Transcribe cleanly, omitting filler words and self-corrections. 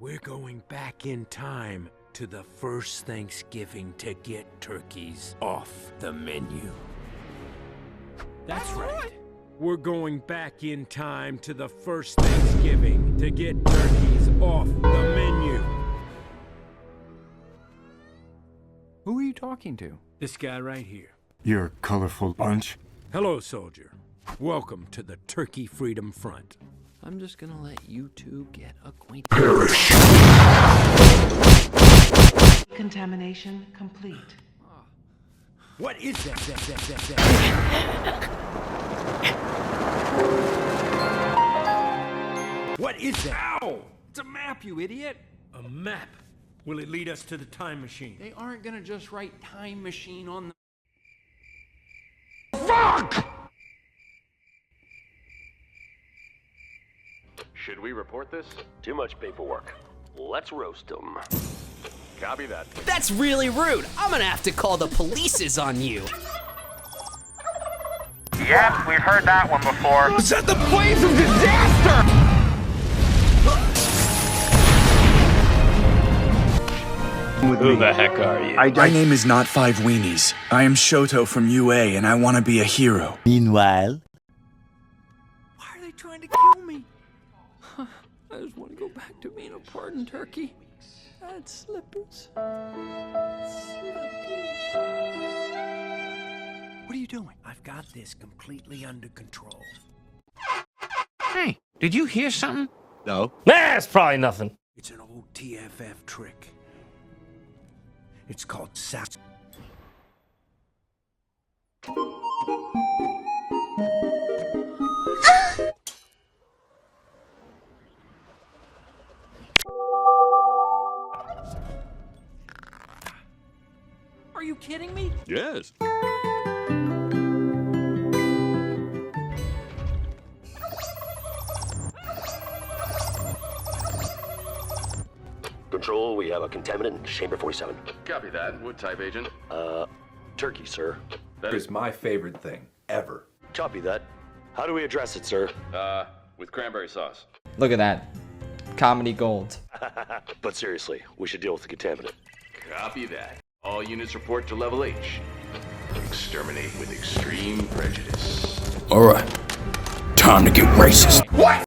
We're going back in time to the first Thanksgiving to get turkeys off the menu. That's right. We're going back in time to the first Thanksgiving to get turkeys off the menu. Who are you talking to? This guy right here. You're a colorful bunch. Hello, soldier. Welcome to the Turkey Freedom Front. I'm just gonna let you two get acquainted. Perish! Contamination complete. What is that? What is that? Ow! It's a map, you idiot! A map. Will it lead us to the time machine? They aren't gonna just write time machine on the... Fuck! Should we report this? Too much paperwork. Let's roast them. Copy that. That's really rude. I'm gonna have to call the police on you. Yep, we've heard that one before. Set the flames of disaster! Who the heck are you? My name is not Five Weenies. I am Shoto from UA, and I want to be a hero. Meanwhile... Why are they trying to kill me? I just want to go back to being a pardoned turkey. I had slippers. What are you doing? I've got this completely under control. Hey, did you hear something? No. Nah, it's probably nothing. It's an old TFF trick. It's called Schaff. Are you kidding me? Yes. Control, we have a contaminant in chamber 47. Copy that. What type, Agent? Turkey, sir. That is my favorite thing, ever. Copy that. How do we address it, sir? With cranberry sauce. Look at that. Comedy gold. But seriously, we should deal with the contaminant. Copy that. All units report to level H. Exterminate with extreme prejudice. Alright. Time to get racist. What?